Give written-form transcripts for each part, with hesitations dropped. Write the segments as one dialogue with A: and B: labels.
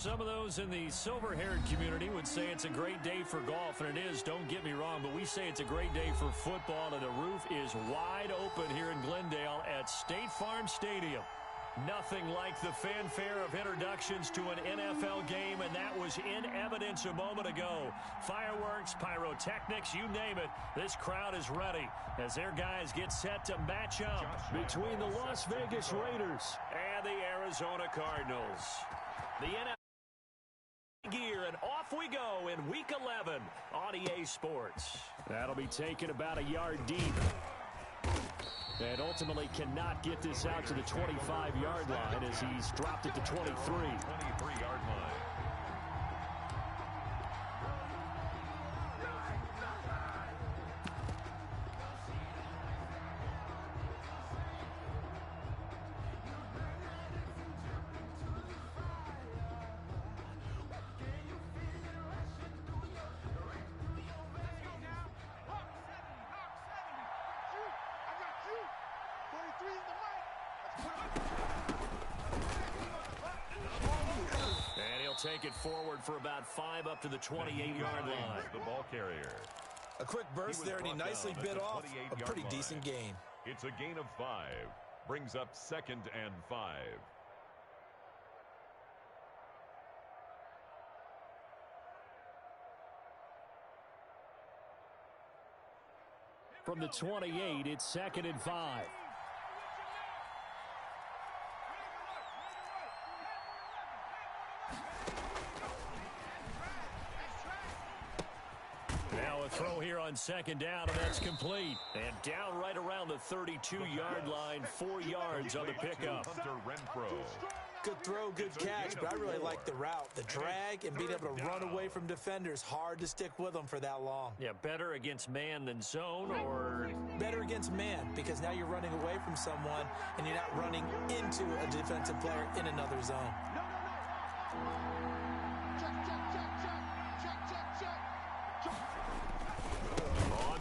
A: Some of those in the silver-haired community would say it's a great day for golf, and it is, don't get me wrong, but we say it's a great day for football, and the roof is wide open here in Glendale at State Farm Stadium. Nothing like the fanfare of introductions to an NFL game, and that was in evidence a moment ago. Fireworks, pyrotechnics, you name it, this crowd is ready as their guys get set to match up between the Las Vegas Raiders and the Arizona Cardinals. The NFL gear, and off we go in Week 11 on EA Sports. That'll be taken about a yard deep. And ultimately cannot get this out to the 25-yard line as he's dropped it to 23.
B: 23-yard line.
A: Take it forward for about 5 up to the 28-yard line.
B: The ball carrier.
C: A quick burst there, and he nicely bit off a pretty decent gain.
B: It's a gain of 5. Brings up 2nd and 5.
A: From the 28, it's 2nd and 5. Throw here on 2nd down, and that's complete. And down right around the 32-yard line, 4 yards on the pickup.
C: Good throw, good catch, but I really like the route. The drag and being able to run away from defenders, hard to stick with them for that long.
A: Yeah, better against man than zone, or?
C: Better against man, because now you're running away from someone, and you're not running into a defensive player in another zone.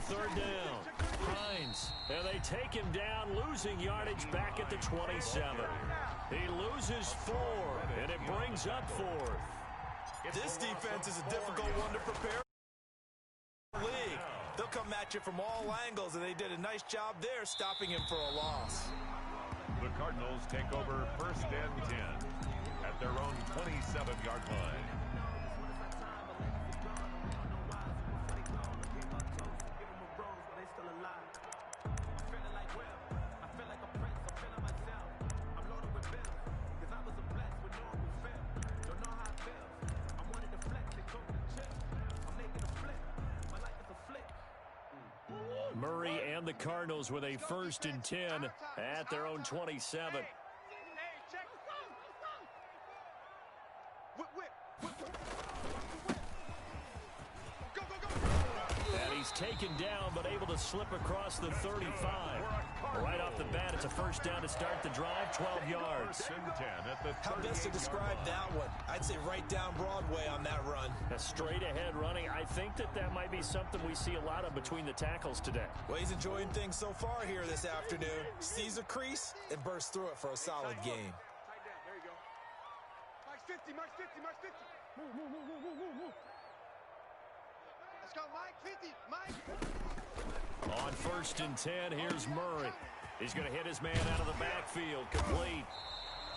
A: Third down. Hines. And they take him down, losing yardage back at the 27. He loses 4, and it brings up 4th.
C: This defense is a difficult one to prepare for the league. They'll come at you from all angles, and they did a nice job there stopping him for a loss.
B: The Cardinals take over 1st and 10 at their own 27-yard line.
A: Murray and the Cardinals with a 1st and 10 at their own 27. And he's taken down, but able to slip across the 35. Right off the bat, it's a 1st down to start the drive, 12 yards.
C: How best to describe that one? I'd say right down Broadway on that run.
A: A straight ahead running. I think that might be something we see a lot of between the tackles today.
C: Well, he's enjoying things so far here this afternoon. Sees a crease and bursts through it for a solid gain.
D: There you go. Mark 50, Mark 50, Mark 50. Move. Let's go, Mike 50, Mike.
A: On 1st and 10, here's Murray. He's going to hit his man out of the backfield, complete.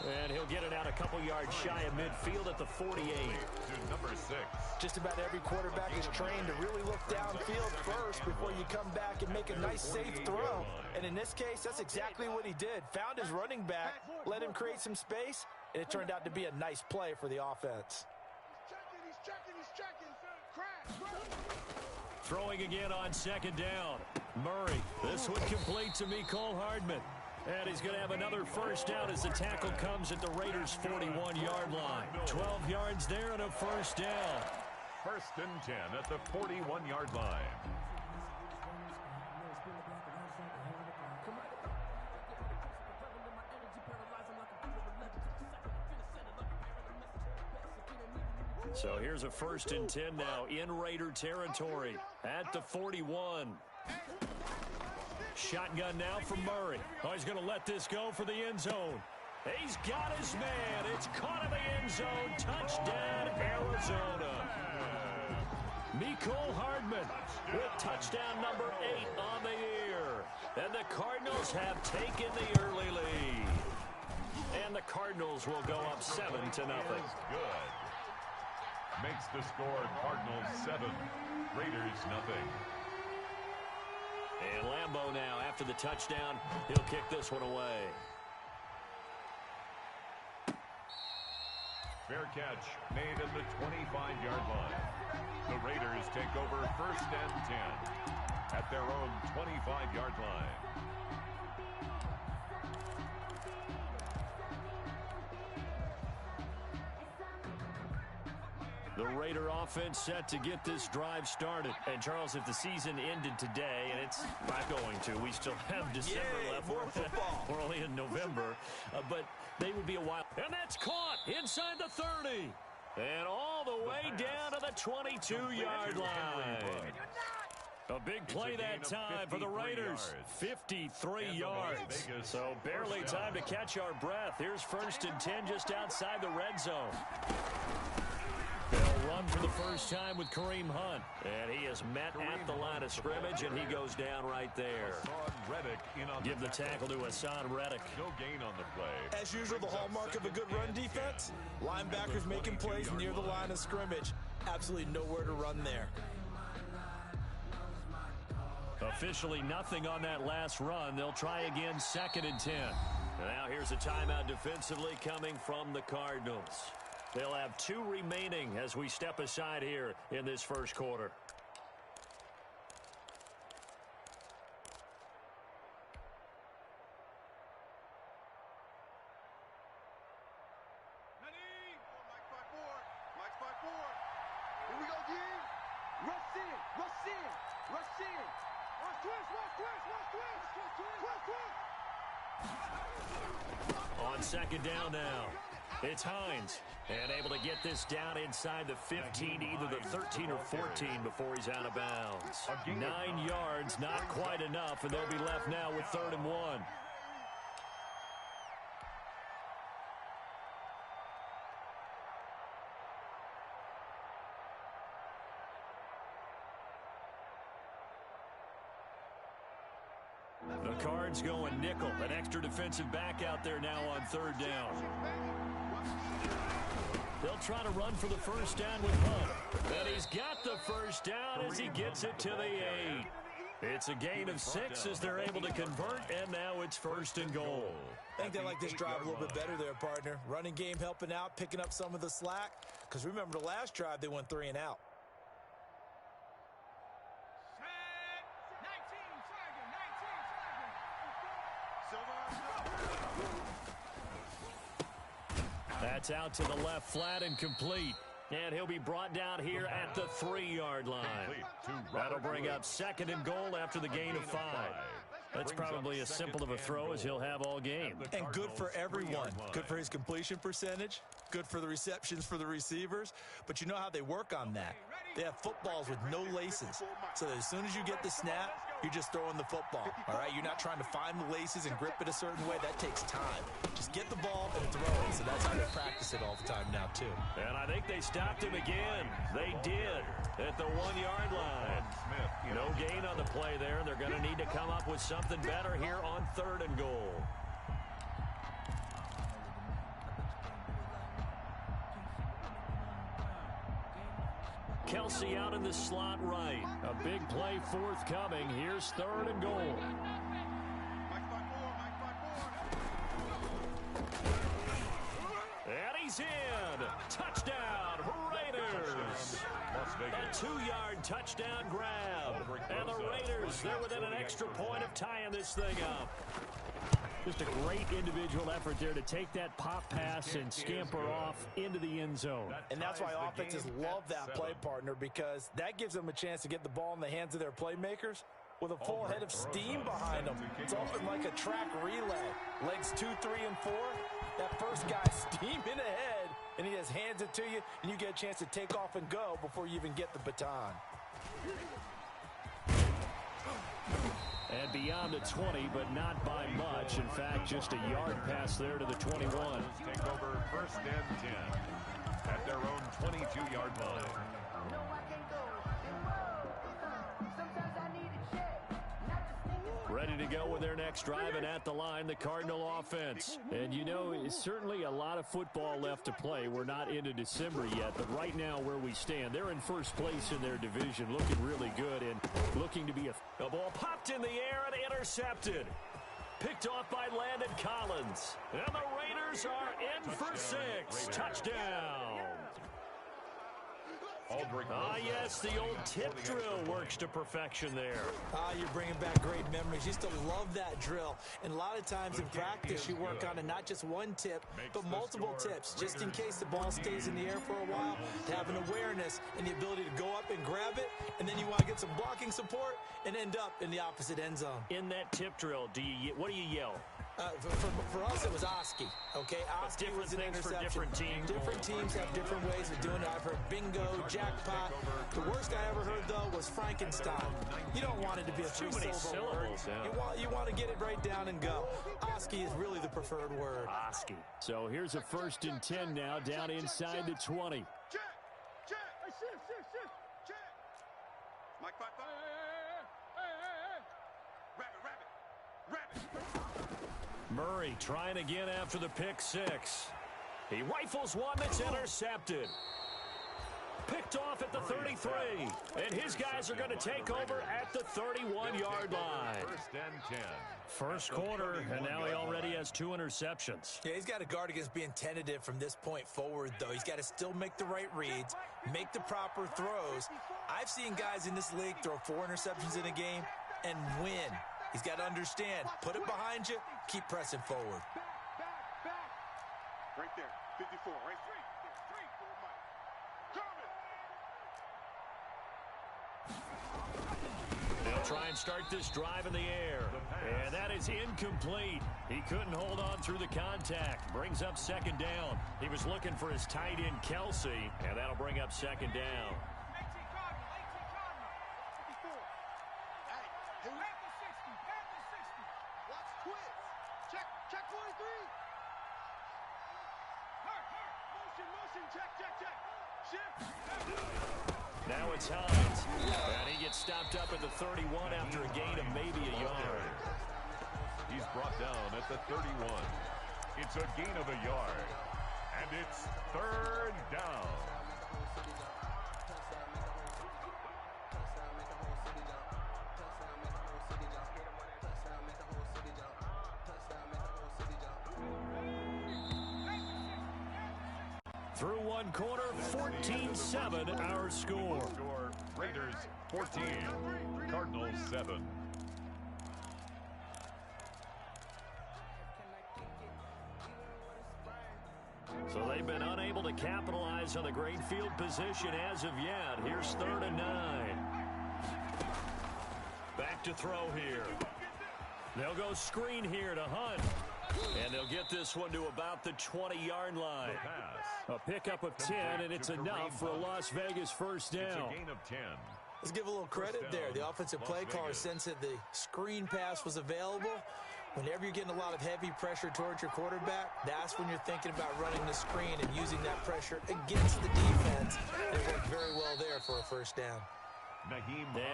A: And he'll get it out a couple yards shy of midfield at the 48.
B: To number 6.
C: Just about every quarterback is trained to really look downfield first before you come back and make a nice, safe throw. And in this case, that's exactly what he did. Found his running back, let him create some space, and it turned out to be a nice play for the offense.
D: He's checking. Crash.
A: Throwing again on 2nd down. Murray. This one complete to Mecole Hardman. And he's going to have another 1st down as the tackle comes at the Raiders' 41-yard line. 12 yards there and a 1st down.
B: 1st and 10 at the 41-yard line.
A: So here's a 1st and 10 now in Raider territory at the 41. Shotgun now from Murray. Oh, he's going to let this go for the end zone. He's got his man. It's caught in the end zone. Touchdown, Arizona. Mecole Hardman with touchdown number 8 on the year. And the Cardinals have taken the early lead. And the Cardinals will go up 7-0.
B: Good. Makes the score Cardinals 7, Raiders nothing.
A: And Lambeau now, after the touchdown, he'll kick this one away.
B: Fair catch made at the 25-yard line. The Raiders take over 1st and 10 at their own 25-yard line.
A: The Raider offense set to get this drive started. And, Charles, if the season ended today, and it's not going to, we still have December left. We're only in November. But they would be a while. And that's caught inside the 30. And all the way down to the 22-yard line. A big play that time for the Raiders. 53 yards. So barely time to catch our breath. Here's 1st and 10 just outside the red zone. They'll run for the first time with Kareem Hunt. And he is met at the line of scrimmage, and he goes down right there. Give the tackle to Hassan Reddick.
B: No gain on the play.
C: As usual, the hallmark of a good run defense, linebackers making plays near the line of scrimmage. Absolutely nowhere to run there.
A: Officially nothing on that last run. They'll try again 2nd and 10. And now here's a timeout defensively coming from the Cardinals. They'll have 2 remaining as we step aside here in this first quarter.
D: Mike 5-4. Here we go, G. Rush in. Watch twist.
A: On 2nd down now, it's Hines. And able to get this down inside the 15, either the 13 or 14 before he's out of bounds. 9 yards, not quite enough, and they'll be left now with 3rd and 1. The Cards going nickel. An extra defensive back out there now on 3rd down. They'll try to run for the first down with Hunt. And he's got the first down as he gets it to the 8. It's a gain of 6 as they're able to convert, and now it's 1st and goal.
C: I think they like this drive a little bit better there, partner. Running game helping out, picking up some of the slack. Because remember, the last drive, they went 3 and out.
A: That's out to the left, flat and complete. And he'll be brought down here at the 3-yard line. That'll bring up 2nd and goal after the gain of 5. That's probably as simple of a throw as he'll have all game.
C: And good for everyone. Good for his completion percentage. Good for the receptions for the receivers. But you know how they work on that. They have footballs with no laces. So that as soon as you get the snap, you're just throwing the football. All right? You're not trying to find the laces and grip it a certain way. That takes time. Just get the ball and throw it. So that's how they practice it all the time now, too.
A: And I think they stopped him again. They did at the 1-yard line. No gain on the play there. They're going to need to come up with something better here on 3rd and goal. Kelsey out in the slot right. A big play forthcoming. Here's 3rd and goal. And he's in. Touchdown, Raiders. A 2-yard touchdown grab. And the Raiders, they're within an extra point of tying this thing up. Just a great individual effort there to take that pop pass and scamper off into the end zone.
C: And that's why offenses love that play, partner, because that gives them a chance to get the ball in the hands of their playmakers with a full head of steam behind them. It's often like a track relay. Legs 2, 3, and 4. That first guy steaming ahead, and he just hands it to you, and you get a chance to take off and go before you even get the baton.
A: And beyond the 20, but not by much. In fact, just a yard pass there to the 21.
B: Take over first and 10 at their own 22-yard line.
A: Ready to go with their next drive, and at the line, the Cardinal offense. And, you know, it's certainly a lot of football left to play. We're not into December yet, but right now where we stand, they're in first place in their division, looking really good and looking to be a ball popped in the air and intercepted. Picked off by Landon Collins. And the Raiders are in for 6. Touchdown. Yes, the old tip drill works to perfection there.
C: You're bringing back great memories. Used to love that drill. And a lot of times in practice, you work on it, not just one tip, but multiple tips, just in case the ball stays in the air for a while, to have an awareness and the ability to go up and grab it, and then you want to get some blocking support and end up in the opposite end zone.
A: In that tip drill, what do you yell?
C: For us, it was Oski. Okay, Oski was an interception.
A: Different teams.
C: Different teams have different ways of doing it. I've heard bingo, jackpot. The worst I ever heard, though, was Frankenstein. You don't want it to be a
A: too many syllables.
C: You want to get it right down and go. Oski is really the preferred word.
A: Oski. So here's a 1st and 10 now, down inside the 20.
D: Check. Check. Mike, 5. Rabbit.
A: Murray trying again after the pick 6. He rifles one that's intercepted. Picked off at the 33. And his guys are going to take over at the 31-yard line.
B: First and 10.
A: First quarter, and now he already has 2 interceptions.
C: Yeah, he's got to guard against being tentative from this point forward, though. He's got to still make the right reads, make the proper throws. I've seen guys in this league throw 4 interceptions in a game and win. He's got to understand, put it behind you, keep pressing forward.
D: Back. Right there, 54, right? 3, 4, Mike. Coming.
A: They'll try and start this drive in the air. And that is incomplete. He couldn't hold on through the contact. Brings up 2nd down. He was looking for his tight end, Kelsey, and that'll bring up 2nd down.
D: Check 43. Motion. Check. Shift.
A: Now it's Hines. And he gets stopped up at the 31 after a gain of maybe a yard.
B: He's brought down at the 31. It's a gain of a yard. And it's 3rd down.
A: Through one quarter, 14-7 our score.
B: Raiders 14, Cardinals 7.
A: So they've been unable to capitalize on the great field position as of yet. Here's 3rd and 9. Back to throw here. They'll go screen here to Hunt. And they'll get this one to about the 20-yard line. A pickup of 10, and it's enough for a Las Vegas first down.
B: It's a gain of 10.
C: Let's give a little credit there. The offensive play caller sensed that the screen pass was available. Whenever you're getting a lot of heavy pressure towards your quarterback, that's when you're thinking about running the screen and using that pressure against the defense. It worked very well there for a first down.
A: And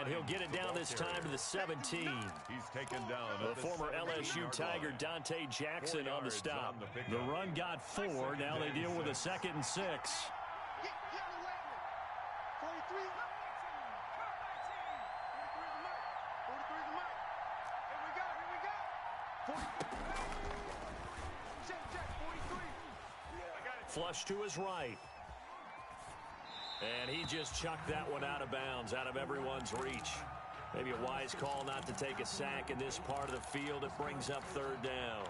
A: he'll get it down this time to the 17.
B: He's taken down.
A: The former LSU Tiger Dante Jackson on the stop. The run got 4. Now they deal with a 2nd and 6.
D: Get the way. 43. 43 the mic. Here we go. 43.
A: Flush to his right. And he just chucked that one out of bounds, out of everyone's reach. Maybe a wise call not to take a sack in this part of the field. It brings up 3rd down.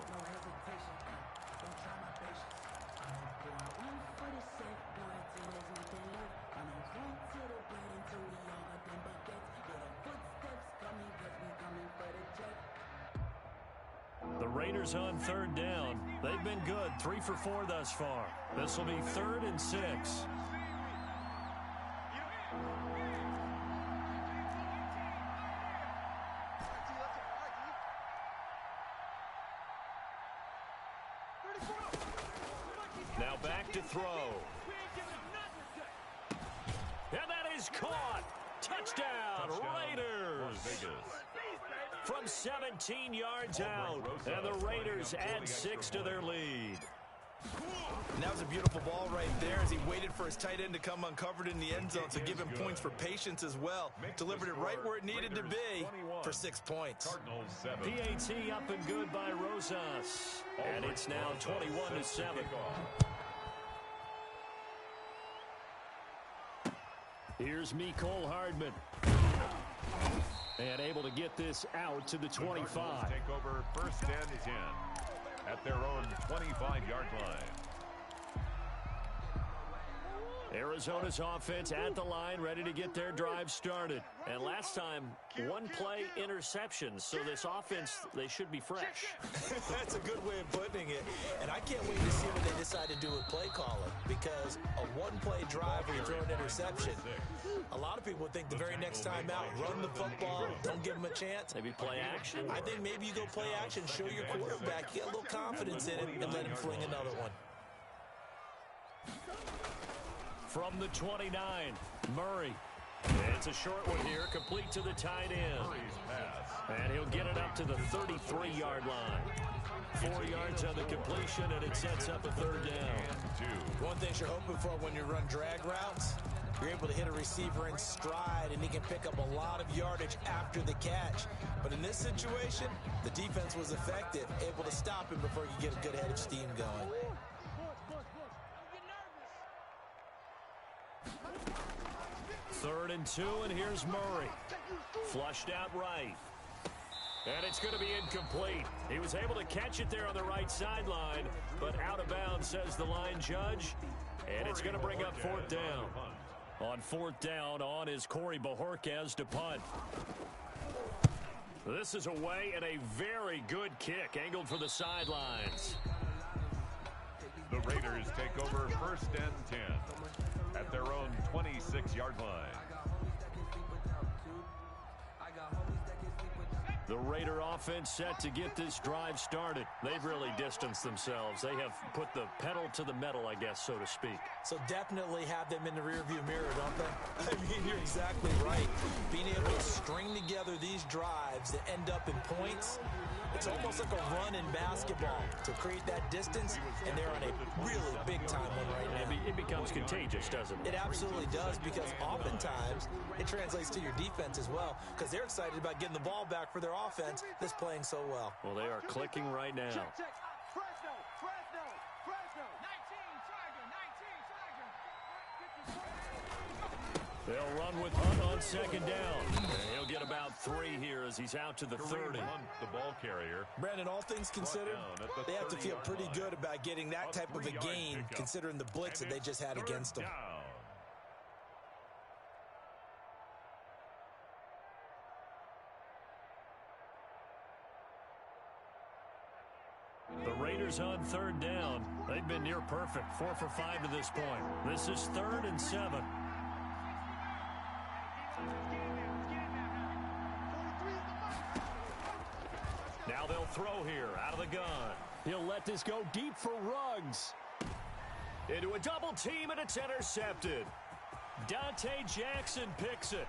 A: The Raiders on 3rd down. They've been good, 3 for 4 thus far. This will be 3rd and 6. Now back to throw. And that is caught. Touchdown, Raiders. From 17 yards out. And the Raiders add 6 to their lead.
C: And that was a beautiful ball right there as he waited for his tight end to come uncovered in the end zone, so give him points for patience as well. Delivered it right where it needed to be for 6 points.
A: PAT up and good by Rosas. And it's now 21-7. Here's Mecole Hardman. And able to get this out to the 25.
B: Take over first and 10 at their own 25-yard line.
A: Arizona's offense at the line, ready to get their drive started. And last time, one play interception. So this offense, they should be fresh.
C: That's a good way of putting it. And I can't wait to see what they decide to do with play calling. Because a one-play drive where you throw an interception, a lot of people think the very next time out, run the football, don't give them a chance.
A: Maybe play action.
C: I think maybe you go play action, show your quarterback, get a little confidence in him, and let him fling another one.
A: From the 29, Murray. It's a short one here, complete to the tight end. And he'll get it up to the 33-yard line. 4 yards on the completion, and it sets up a third down.
C: One thing you're hoping for when you run drag routes, you're able to hit a receiver in stride, and he can pick up a lot of yardage after the catch. But in this situation, the defense was effective, able to stop him before you get a good head of steam going.
A: Third and 2, and here's Murray. Flushed out right. And it's going to be incomplete. He was able to catch it there on the right sideline, but out of bounds, says the line judge. And it's going to bring up fourth down. On fourth down, on is Corey Bojorquez to punt. This is away and a very good kick, angled for the sidelines.
B: The Raiders take over first and 10 at their own 26-yard line.
A: The Raider offense set to get this drive started. They've really distanced themselves. They have put the pedal to the metal, I guess, so to speak.
C: So definitely have them in the rearview mirror, don't they? I mean, you're exactly right. Being able to string together these drives that end up in points, it's almost like a run in basketball to create that distance, and they're on a really big-time one right now.
A: It becomes contagious, doesn't it?
C: It absolutely does, because oftentimes it translates to your defense as well, because they're excited about getting the ball back for their offense that's playing so well.
A: Well, they are clicking right now.
D: Fresno. 19 Tiger.
A: They'll run with Hunt on second down. And he'll get about 3 here as he's out to the 30.
B: The ball carrier.
C: Brandon, all things considered, they have to feel pretty good about getting that type of a gain, considering the blitz that they just had against them.
A: The Raiders on third down. They've been near perfect, 4 for 5 to this point. This is 3rd and 7. Now they'll throw here out of the gun. He'll let this go deep for Ruggs. Into a double team, and it's intercepted. Dante Jackson picks it.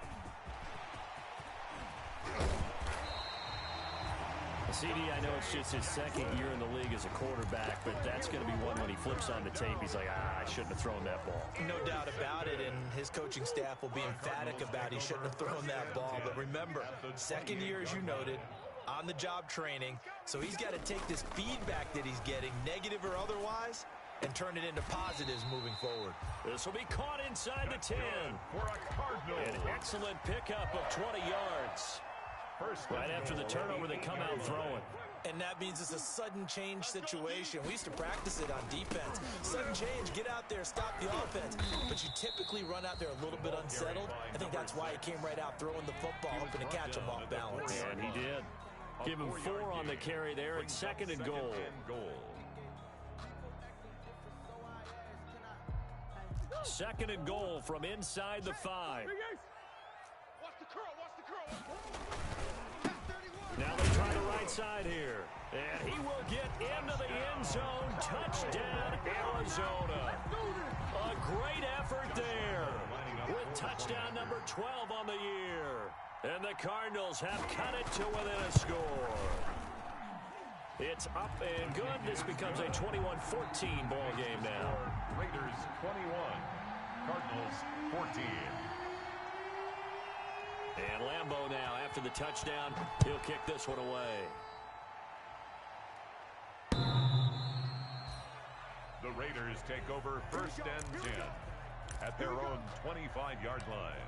A: CD, I know it's just his second year in the league as a quarterback, but that's going to be one when he flips on the tape. He's like, I shouldn't have thrown that ball.
C: No doubt about it, and his coaching staff will be emphatic about he shouldn't have thrown that ball. But remember, second year, as you noted, on-the-job training, so he's got to take this feedback that he's getting, negative or otherwise, and turn it into positives moving forward.
A: This will be caught inside the 10. An excellent pickup of 20 yards. Right after the turnover, they come out throwing.
C: And that means it's a sudden change situation. We used to practice it on defense. Sudden change, get out there, stop the offense. But you typically run out there a little bit unsettled. I think that's why he came right out throwing the football, hoping to catch him off balance.
A: And he did. Give him 4 on the carry there. It's 2nd and goal. Second and goal from inside the 5.
D: Watch the curl.
A: Now they try the right side here. And he will get into the end zone. Touchdown, Arizona. A great effort there with touchdown number 12 on the year. And the Cardinals have cut it to within a score. It's up and good. This becomes a 21-14 ball game now.
B: Raiders 21, Cardinals 14.
A: And Lambeau now, after the touchdown, he'll kick this one away.
B: The Raiders take over first and 10 at their own 25-yard line.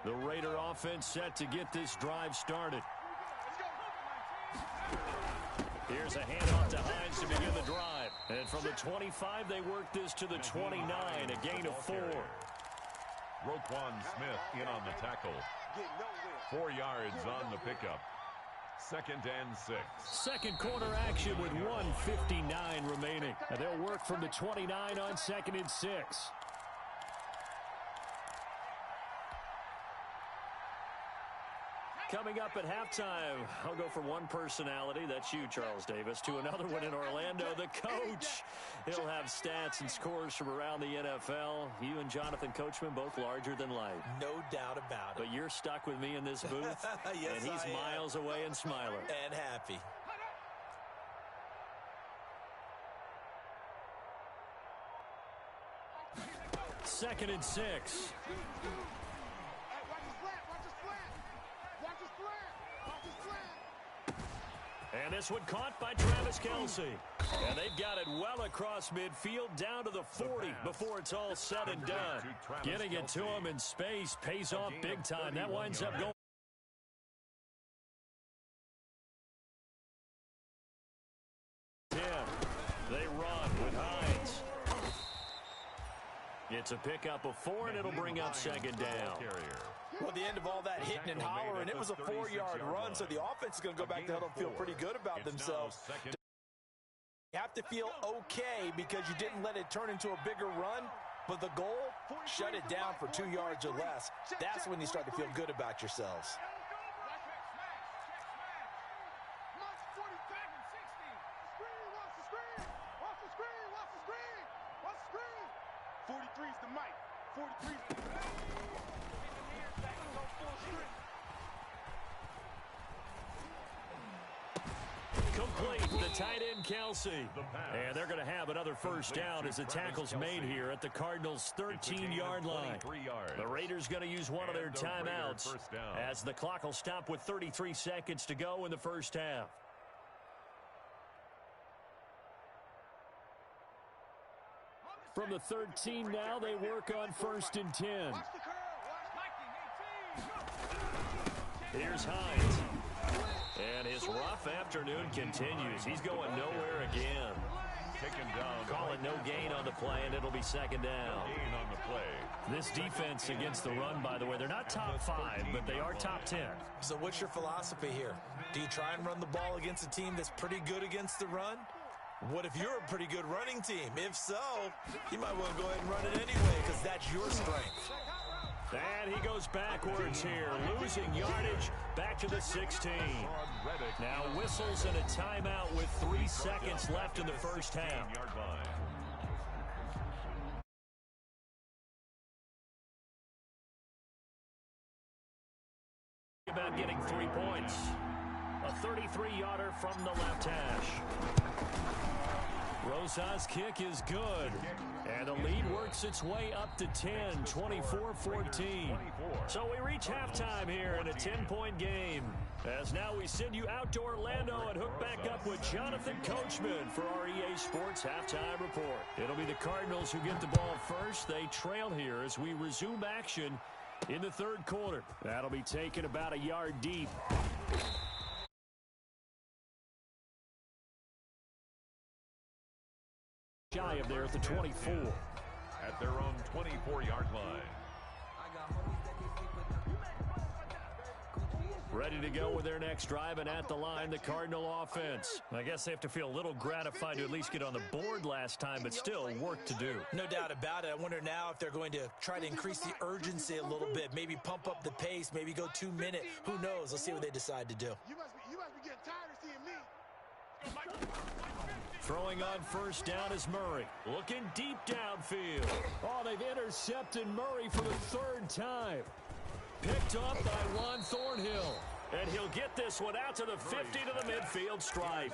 A: The Raider offense set to get this drive started. Here's a handoff to Hines to begin the drive. And from the 25, they work this to the 29, a gain of 4.
B: Roquan Smith in on the tackle. 4 yards on the pickup. Second and 6.
A: Second quarter action with 1:59 remaining. And they'll work from the 29 on second and 6. Coming up at halftime, I'll go from one personality, that's you, Charles Davis, to another one in Orlando, the coach. He'll have stats and scores from around the NFL. You and Jonathan Coachman, both larger than life.
C: No doubt about it.
A: But you're stuck with me in this booth,
C: yes,
A: and he's miles away and smiling.
C: And happy.
A: Second and 6. And this one caught by Travis Kelce. And they've got it well across midfield down to the 40 before it's all said and done. Getting it to him in space pays off big time. That winds up going. They run with Hines. It's a pickup of 4, and it'll bring up second down.
C: Well, the end of all that hitting and hollering, it was a 4-yard run, so the offense is going to go back to huddle and feel pretty good about themselves. You have to feel okay because you didn't let it turn into a bigger run, but the goal, shut it down for 2 yards or less. That's when you start to feel good about yourselves.
A: Complete, the tight end Kelce. And they're going to have another first down as the tackle's made here at the Cardinals' 13-yard line. The Raiders going to use one of their timeouts as the clock will stop with 33 seconds to go in the first half. From the 13 now, they work on first and 10. Here's Hines. And his rough afternoon continues. He's going nowhere again.
B: Taken down.
A: Calling no gain on the play, and it'll be second down.
B: Gain on the play.
A: This defense against the run, by the way, they're not top 5, but they are top 10.
C: So what's your philosophy here? Do you try and run the ball against a team that's pretty good against the run? What if you're a pretty good running team? If so, you might want to go ahead and run it anyway because that's your strength.
A: And he goes backwards here, losing yardage back to the 16. Now whistles and a timeout with 3 seconds left in the first half. About getting 3 points. A 33-yarder from the left hash. Rosas' kick is good. And the lead works its way up to 10, 24-14. So we reach halftime here in a 10-point game. As now we send you out to Orlando and hook back up with Jonathan Coachman for our EA Sports Halftime Report. It'll be the Cardinals who get the ball first. They trail here as we resume action in the third quarter. That'll be taken about a yard deep. Shy of there at the 24.
B: At their own 24-yard line.
A: Ready to go with their next drive, and at the line, the Cardinal offense. I guess they have to feel a little gratified to at least get on the board last time, but still work to do.
C: No doubt about it. I wonder now if they're going to try to increase the urgency a little bit, maybe pump up the pace, maybe go 2 minute. Who knows? Let's see what they decide to do.
D: You must be getting tired of seeing me.
A: Throwing on first down is Murray. Looking deep downfield. Oh, they've intercepted Murray for the third time. Picked up by Juan Thornhill. And he'll get this one out to the 50 to the midfield stripe.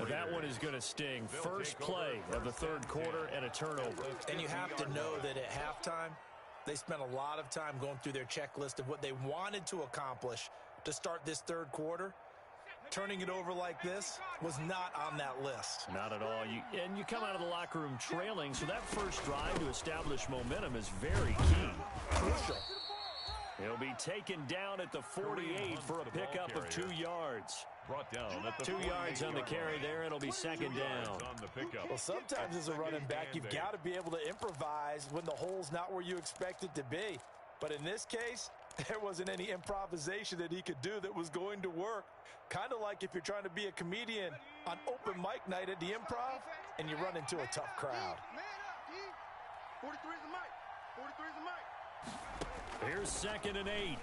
A: That one is going to sting. First play of the third quarter and a turnover.
C: And you have to know that at halftime, they spent a lot of time going through their checklist of what they wanted to accomplish to start this third quarter. Turning it over like this was not on that list.
A: Not at all. You come out of the locker room trailing, so that first drive to establish momentum is very key. Crucial. He'll be taken down at the 48 for a pickup of 2 yards.
B: Brought down at the
A: 2 yards on the carry there. It'll be second down.
C: Well, sometimes as a running back, you've got to be able to improvise when the hole's not where you expect it to be. But in this case, there wasn't any improvisation that he could do that was going to work. Kind of like if you're trying to be a comedian on open mic night at the Improv and you run into a tough crowd.
D: Man up, 43 is the mic. 43 is the mic.
A: Here's second and 8.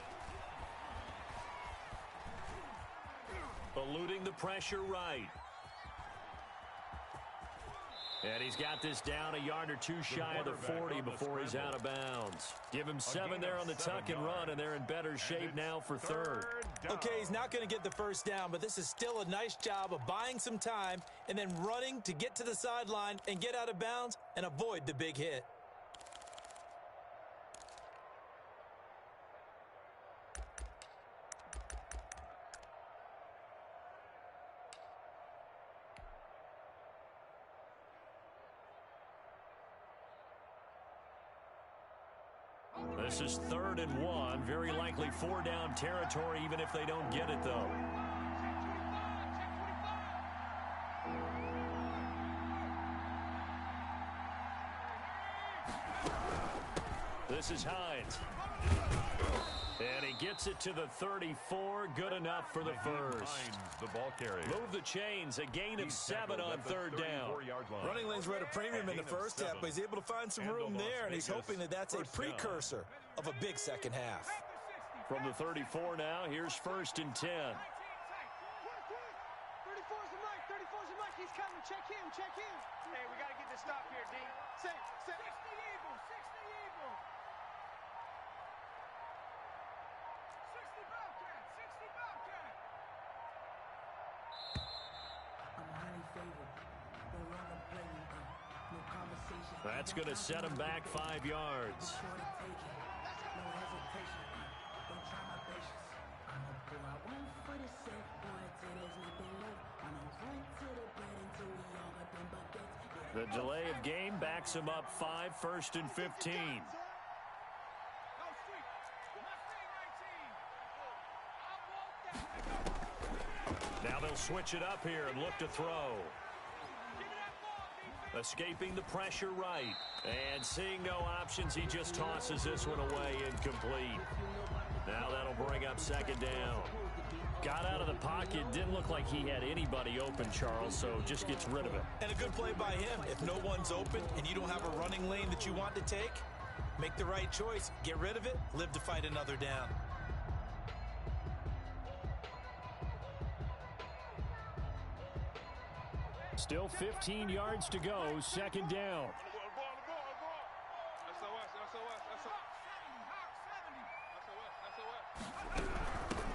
A: Eluding the pressure right. And he's got this down a yard or two shy of the 40 before he's out of bounds. Give him 7 there on the tuck and run, and they're in better shape now for third.
C: Okay, he's not going to get the first down, but this is still a nice job of buying some time and then running to get to the sideline and get out of bounds and avoid the big hit.
A: This is 3rd and 1. Very likely 4-down territory, even if they don't get it, though. This is Hines. And he gets it to the 34. Good enough for the first.
B: The ball carrier.
A: Move the chains. A gain of 7 on 3rd down.
C: Running lanes were at a premium in the first half, but he's able to find some room there, and he's hoping that that's a precursor of a big second half.
A: From the 34 now, here's 1st and 10.
D: 34's the mic. 34's the mic. He's coming. Check him. Check him. Hey, we got to get this stop here, D. Say. 60 evil. 60 evil. 60 Bobcat. 60 Bobcat.
E: I'm highly favored. Don't run the play. No conversation.
A: That's going to set him back 5 yards.
E: No hesitation. Don't try my patience. I'm a boy. I won't for the sake, boy, till there's nothing left. I'm a run to the bread until we all got them buckets.
A: The delay of game backs him up 5, 1st and 15. Now they'll switch it up here and look to throw. Escaping the pressure right. And seeing no options, he just tosses this one away, incomplete. Now that'll bring up 2nd down. Got out of the pocket. Didn't look like he had anybody open, Charles, so just gets rid of it.
C: And a good play by him. If no one's open and you don't have a running lane that you want to take, make the right choice. Get rid of it. Live to fight another down.
A: Still 15 yards to go. 2nd down.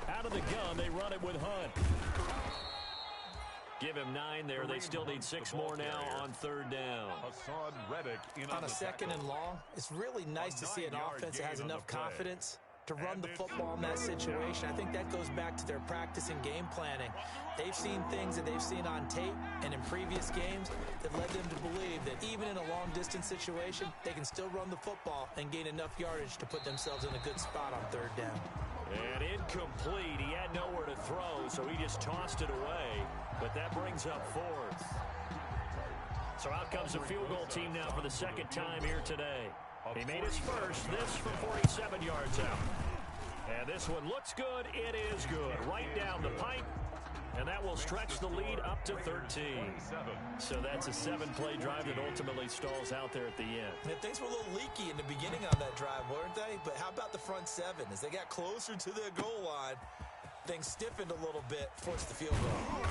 A: Out of the gun, they run it with Hunt. Give him 9 there. They still need 6 more now on 3rd down.
C: On a 2nd and long, it's really nice to see an offense that has enough confidence to run the football in that situation. I think that goes back to their practice and game planning. They've seen things that they've seen on tape and in previous games that led them to believe that even in a long-distance situation, they can still run the football and gain enough yardage to put themselves in a good spot on 3rd down.
A: And incomplete. He had nowhere to throw, so he just tossed it away. But that brings up 4th. So out comes the field goal team now for the 2nd time here today. He made his first, this from 47 yards out. And this one looks good. It is good. Right down the pipe. And that will stretch the lead up to 13. So that's a 7-play drive that ultimately stalls out there at the end.
C: And things were a little leaky in the beginning on that drive, weren't they? But how about the front seven? As they got closer to their goal line, things stiffened a little bit, forced the field goal.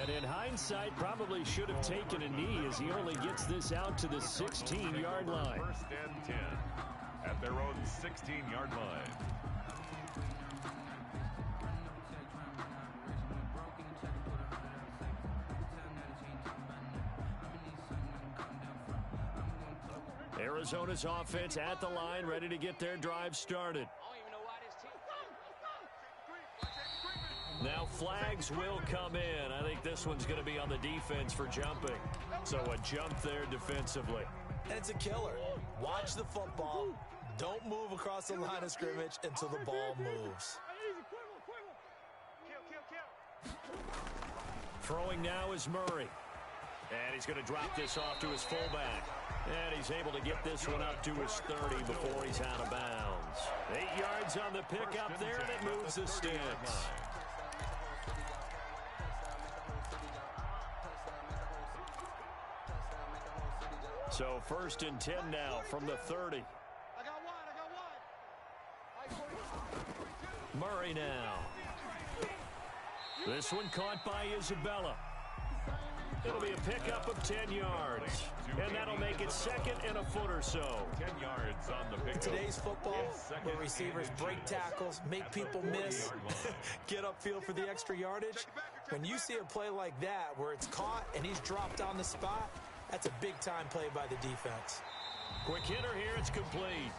A: And in hindsight, probably should have taken a knee as he only gets this out to the 16-yard line.
B: First and 10 at their own 16-yard line.
A: Arizona's offense at the line, ready to get their drive started. Now flags will come in. I think this one's going to be on the defense for jumping. So a jump there defensively.
C: And it's a killer. Watch the football. Don't move across the line of scrimmage until the ball moves.
A: Throwing now is Murray. And he's going to drop this off to his fullback. And he's able to get this one up to his 30 before he's out of bounds. 8 yards on the pickup there, and it moves the sticks. So first and 10 now from the 30. Murray now. This one caught by Isabella. It'll be a pickup of 10 yards. And that'll make it second and a foot or so.
B: 10 yards on the pickup.
C: Today's football, where receivers break tackles, make people miss, get upfield for the extra yardage. When you see a play like that where it's caught and he's dropped on the spot, that's a big-time play by the defense.
A: Quick hitter here, it's complete.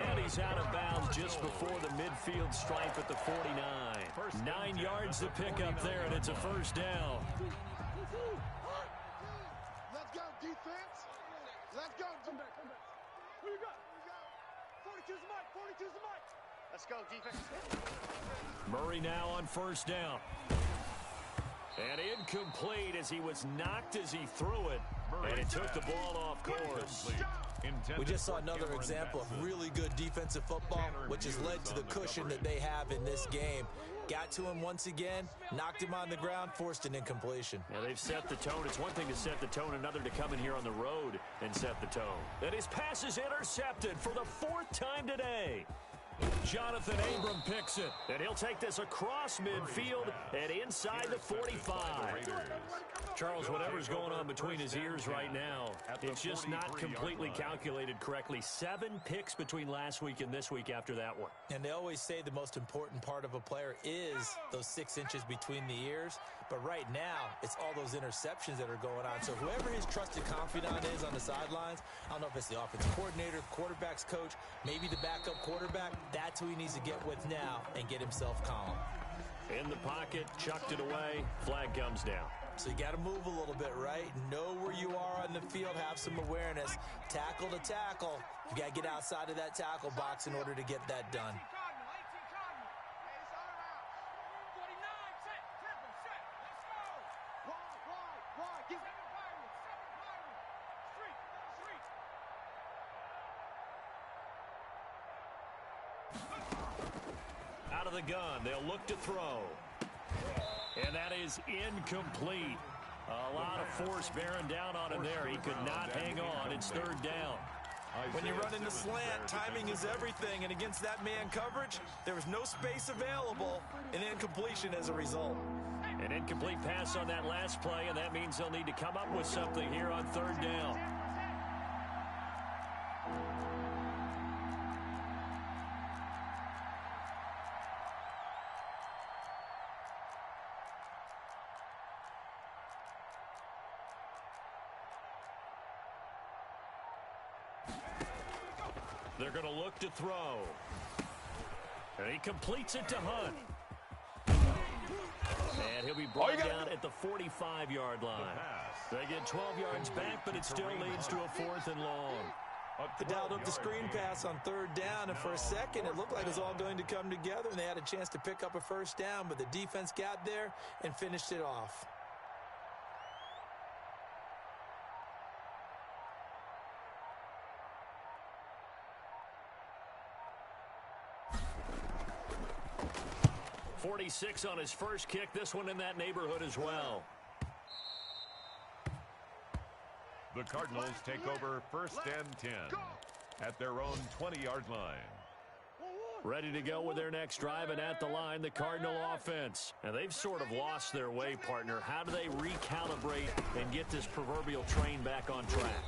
A: And he's out of bounds just before the midfield stripe at the 49. 9 yards to pick up there, and it's a first down.
D: Let's go, defense. Let's go. Come back. Who you got? 42's the mic. 42's the mic. Let's go, defense.
A: Murray now on first down. And incomplete as he was knocked as he threw it. And it took the ball off course.
C: We just saw another example of really good defensive football, which has led to the cushion that they have in this game. Got to him once again, knocked him on the ground, forced an incompletion.
A: Yeah, they've set the tone. It's one thing to set the tone, another to come in here on the road and set the tone. And his pass is intercepted for the 4th time today. Jonathan Abram picks it, and he'll take this across midfield and inside the 45. Charles, whatever's going on between his ears right now, it's just not completely calculated correctly. 7 picks between last week and this week after that one.
C: And they always say the most important part of a player is those 6 inches between the ears. But right now, it's all those interceptions that are going on. So whoever his trusted confidant is on the sidelines, I don't know if it's the offensive coordinator, the quarterback's coach, maybe the backup quarterback, that's who he needs to get with now and get himself calm.
A: In the pocket, chucked it away, flag comes down.
C: So you got to move a little bit, right? Know where you are on the field, have some awareness. Tackle to tackle. You got to get outside of that tackle box in order to get that done.
A: Out of the gun, they'll look to throw. And that is incomplete. A lot of force bearing down on him there. He could not hang on. It's 3rd down.
C: When you run in the slant, timing is everything. And against that man coverage, there was no space available. And incompletion as a result.
A: An incomplete pass on that last play, and that means they'll need to come up with something here on 3rd down. They're going to look to throw. And he completes it to Hunt. And he'll be brought down at the 45-yard line. They get 12 yards back, but it still leads to a 4th and long.
C: They dialed up the screen pass on 3rd down, and for a second, it looked like it was all going to come together, and they had a chance to pick up a first down, but the defense got there and finished it off.
A: 46 on his first kick. This one in that neighborhood as well.
B: The Cardinals take over 1st and 10 at their own 20-yard line.
A: Ready to go with their next drive, and at the line, the Cardinal offense. And they've sort of lost their way, partner. How do they recalibrate and get this proverbial train back on track?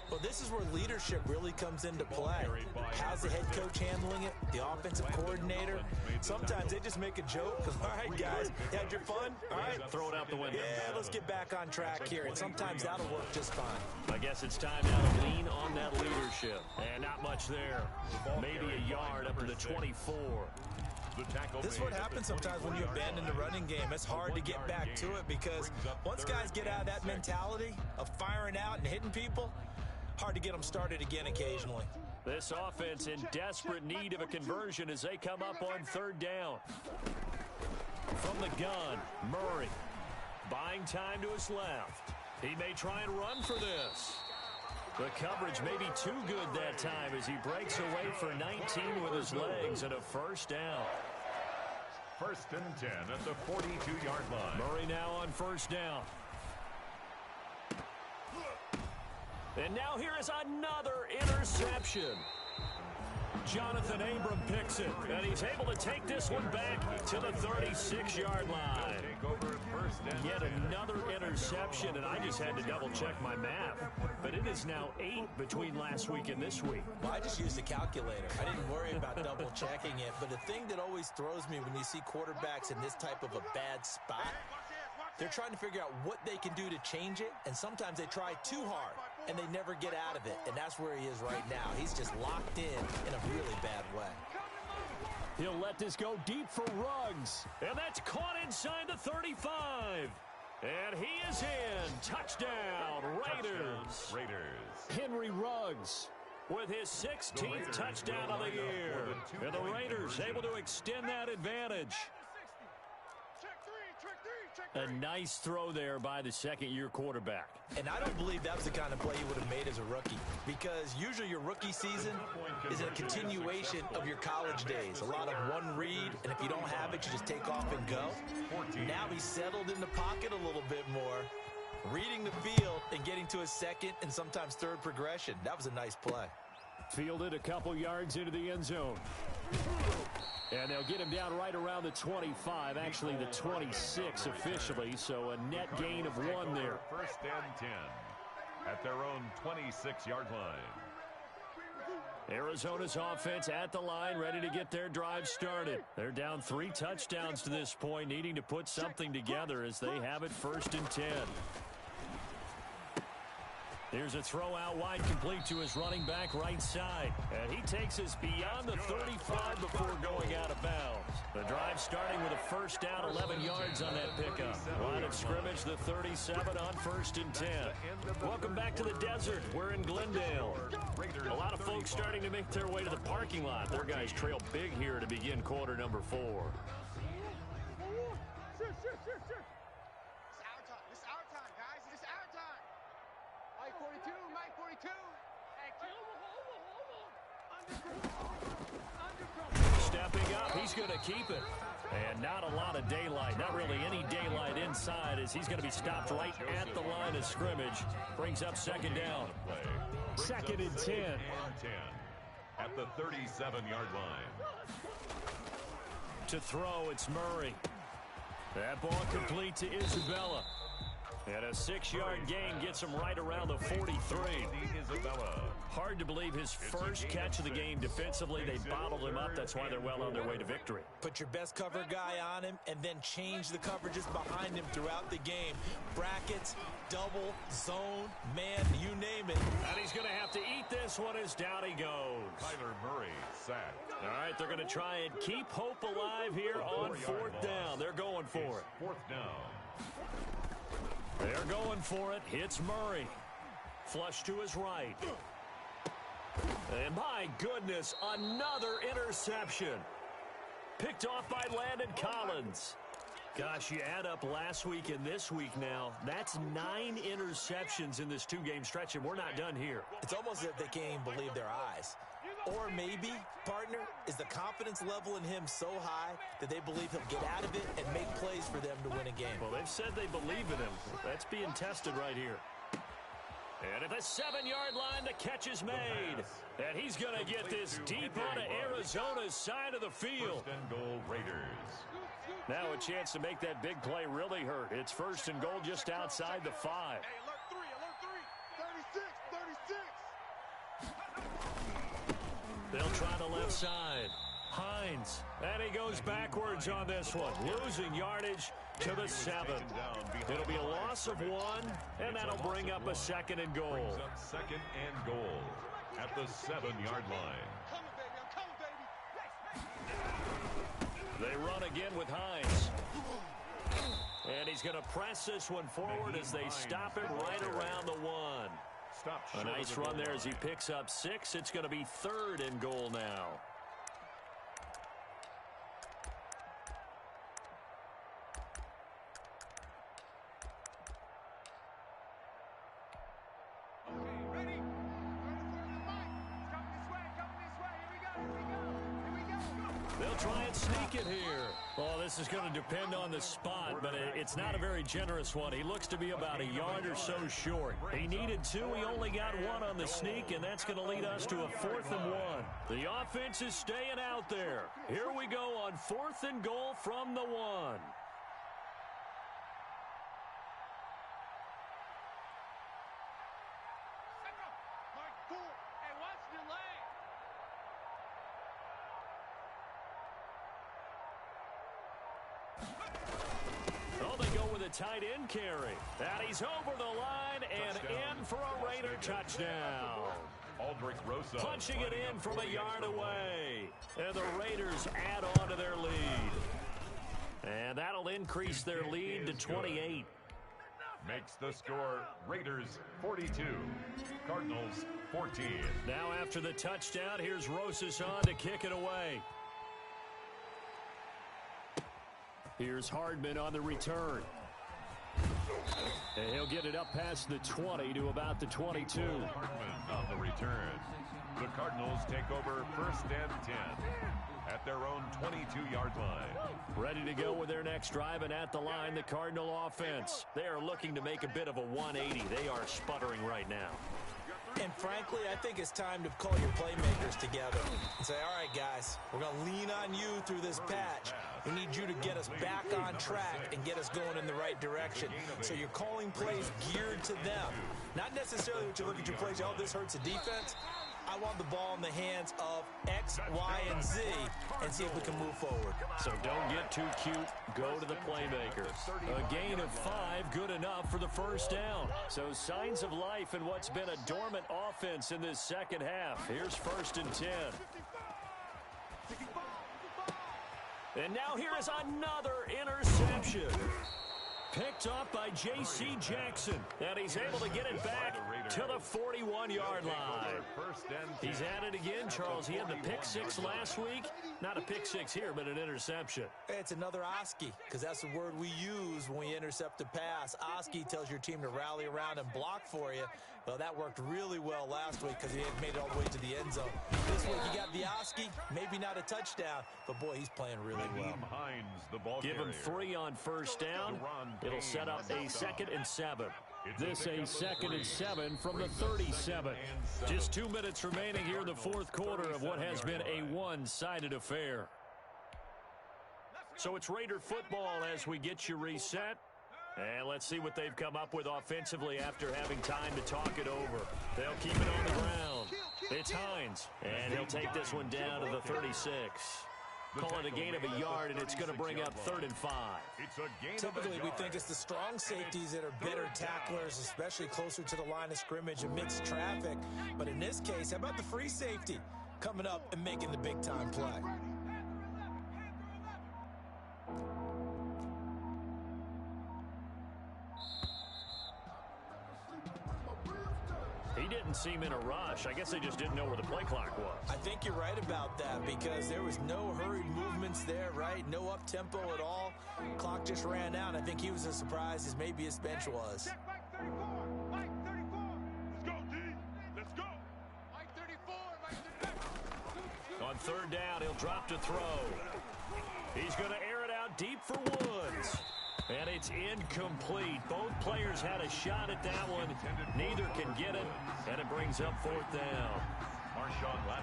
C: Well, this is where leadership really comes into play. How's the head coach handling it? The offensive coordinator? Sometimes they just make a joke because, all right, guys, you had your fun? All right,
A: throw it out the window.
C: Yeah, let's get back on track here. And sometimes that'll work just fine.
A: I guess it's time now to lean on that leadership. And not much there. Maybe a yard up to the 24.
C: This is what happens sometimes when you abandon the running game. It's hard to get back to it because once guys get out of that mentality of firing out and hitting people, hard to get them started again occasionally.
A: This offense in desperate need of a conversion as they come up on 3rd down. From the gun, Murray. Buying time to his left. He may try and run for this. The coverage may be too good that time as he breaks away for 19 with his legs and a 1st down.
B: 1st and 10 at the 42-yard line.
A: Murray now on 1st down. And now here is another interception. Jonathan Abram picks it, and he's able to take this one back to the 36-yard line. Yet another interception, and I just had to double-check my math. But it is now 8 between last week and this week.
C: Well, I just used a calculator. I didn't worry about double-checking it. But the thing that always throws me when you see quarterbacks in this type of a bad spot, they're trying to figure out what they can do to change it, and sometimes they try too hard, and they never get out of it, and that's where he is right now. He's just locked in a really bad way.
A: He'll let this go deep for Ruggs, and that's caught inside the 35. And he is in. Touchdown, Raiders. Henry Ruggs with his 16th touchdown of the year. And the Raiders able to extend that advantage. A nice throw there by the second-year quarterback.
C: And I don't believe that was the kind of play he would have made as a rookie, because usually your rookie season is a continuation of your college days. A lot of one read, and if you don't have it, you just take off and go. Now he's settled in the pocket a little bit more, reading the field and getting to his second and sometimes third progression. That was a nice play.
A: Fielded a couple yards into the end zone. And they'll get him down right around the 25, actually the 26 officially, so a net gain of 1 there.
B: 1st and 10 at their own 26-yard line.
A: Arizona's offense at the line, ready to get their drive started. They're down 3 touchdowns to this point, needing to put something together as they have it 1st and 10. Here's a throw out wide, complete to his running back right side. And he takes us beyond the 35 before going out of bounds. The drive starting with a 1st down, 11 yards on that pickup. Line of scrimmage, the 37 on 1st and 10. Welcome back to the desert. We're in Glendale. A lot of folks starting to make their way to the parking lot. Their guys trail big here to begin quarter number 4. Stepping up, he's going to keep it. And not a lot of daylight, not really any daylight inside, as he's going to be stopped right at the line of scrimmage. Brings up 2nd down. 2nd and 10.
B: At the 37-yard line.
A: To throw, it's Murray. That ball complete to Isabella. And a 6-yard gain gets him right around the 43. Hard to believe his first catch of the game defensively. They bottled him up. That's why they're well on their way to victory.
C: Put your best cover guy on him and then change the coverages behind him throughout the game. Brackets, double, zone, man, you name it.
A: And he's going to have to eat this one as down he goes.
B: Kyler Murray sacked.
A: All right, they're going to try and keep hope alive here on 4th down. They're going for it.
B: 4th down.
A: They're going for it. Hits Murray. Flush to his right. And my goodness, another interception. Picked off by Landon Collins. Gosh, you add up last week and this week now. That's 9 interceptions in this 2-game stretch, and we're not done here.
C: It's almost as if they can't even believe their eyes. Or maybe, partner, is the confidence level in him so high that they believe he'll get out of it and make plays for them to win a game?
A: Well, they've said they believe in him. That's being tested right here. And at the 7-yard line, the catch is made. And he's going to get this deep onto Arizona's side of the field.
B: First and goal, Raiders.
A: Now a chance to make that big play really hurt. It's first and goal just outside the 5.
D: Hey, alert 3, 36.
A: They'll try the left side. Hines. And he goes backwards on this one. Losing yardage to the 7. It'll be a loss of 1, and that'll bring up a second and goal.
B: Brings up second and goal at the 7-yard line.
D: Coming, baby. I'm coming, baby.
A: They run again with Hines. And he's going to press this one forward as they stop it right around the 1. A nice run there as he picks up 6. It's going to be 3rd and goal now. They'll try and sneak it here. Well, this is going to depend on the spot, but it's not a very generous one. He looks to be about a yard or so short. He needed 2. He only got 1 on the sneak, and that's going to lead us to a 4th and 1. The offense is staying out there. Here we go on 4th and goal from the 1. Oh, they go with a tight end carry. And he's over the line and in for a Raider touchdown. Punching it in from a yard away. And the Raiders add on to their lead. And that'll increase their lead to 28.
B: Makes the score Raiders 42, Cardinals 14.
A: Now after the touchdown, here's Rosas on to kick it away. Here's Hardman on the return. And he'll get it up past the 20 to about the 22.
B: Hardman on the return. The Cardinals take over first and 10 at their own 22-yard line.
A: Ready to go with their next drive, and at the line, the Cardinal offense. They are looking to make a bit of a 180. They are sputtering right now.
C: And frankly, I think it's time to call your playmakers together and say, all right, guys, we're going to lean on you through this patch. We need you to get us back on track and get us going in the right direction. So you're calling plays geared to them. Not necessarily what you look at your plays, oh, this hurts the defense. I want the ball in the hands of X, Y, and Z and see if we can move forward.
A: So don't get too cute. Go to the playmakers. A gain of 5, good enough for the first down. So signs of life in what's been a dormant offense in this second half. Here's first and 10. And now here is another interception. Picked up by J.C. Jackson. And he's able to get it back to the 41-yard line. He's at it again, Charles. He had the pick 6 last week. Not a pick 6 here, but an interception.
C: It's another Oski, because that's the word we use when we intercept a pass. Oski tells your team to rally around and block for you. Well, that worked really well last week because he had made it all the way to the end zone. This week you got the Oski, maybe not a touchdown, but boy, he's playing really well.
A: Give him 3 on first down. It'll set up a 2nd and 7. This a 2nd and 7 from the 37. Just 2 minutes remaining here in the fourth quarter of what has been a one-sided affair. So it's Raider football as we get you reset. And let's see what they've come up with offensively after having time to talk it over. They'll keep it on the ground. It's Hines. And he'll take this one down to the 36. Call it a gain of a yard, and it's going to bring up 3rd and 5.
C: Typically, we think it's the strong safeties that are better tacklers, especially closer to the line of scrimmage amidst traffic. But in this case, how about the free safety coming up and making the big-time play?
A: He didn't seem in a rush. I guess they just didn't know where the play clock was.
C: I think you're right about that because there was no hurried movements there, right? No up-tempo at all. Clock just ran out. I think he was as surprised as maybe his bench was.
D: Check Mike 34. Mike 34. Let's go, D. Let's go. Mike 34. Mike 34.
A: on third down. He'll drop to throw. He's going to air it out deep for Woods. And it's incomplete. Both players had a shot at that one. Neither can get it, and it brings up fourth down.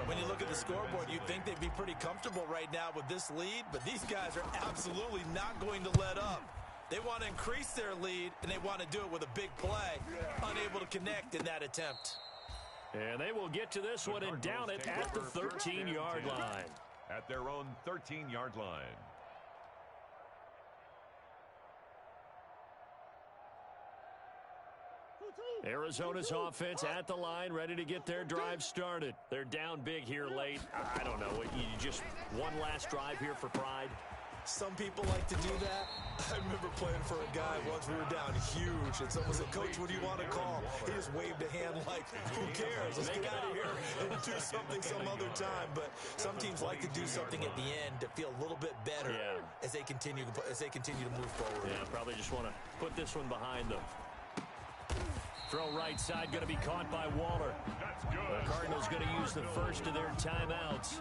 C: When you look at the scoreboard, you'd think they'd be pretty comfortable right now with this lead, but these guys are absolutely not going to let up. They want to increase their lead, and they want to do it with a big play. Unable to connect in that attempt.
A: And they will get to this one and down it at the 13-yard line.
B: At their own 13-yard line.
A: Arizona's offense at the line, ready to get their drive started. They're down big here late. I don't know. You just one last drive here for pride?
C: Some people like to do that. I remember playing for a guy once. We were down huge, and someone said, "Coach, what do you want to call?" He just waved a hand like, "Who cares? Let's get out of here and do something some other time." But some teams like to do something at the end to feel a little bit better as they continue to move forward.
A: Yeah, probably just want to put this one behind them. Throw right side, going to be caught by Waller.
B: That's good.
A: The Cardinals going to use the first of their timeouts,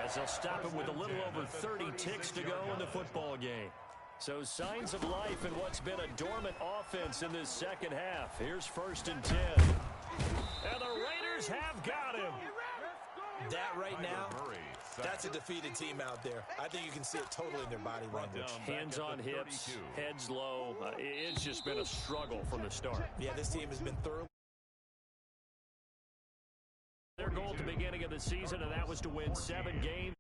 A: as they'll stop it with a little over 30 ticks to go in the football game. So signs of life in what's been a dormant offense in this second half. Here's 1st and 10. And the Raiders have got him.
C: That right now, that's a defeated team out there. I think you can see it totally in their body language.
A: Hands on hips, heads low. It's just been a struggle from the start.
C: Yeah, this team has been thoroughly.
A: Their goal at the beginning of the season, and that was to win 7 games.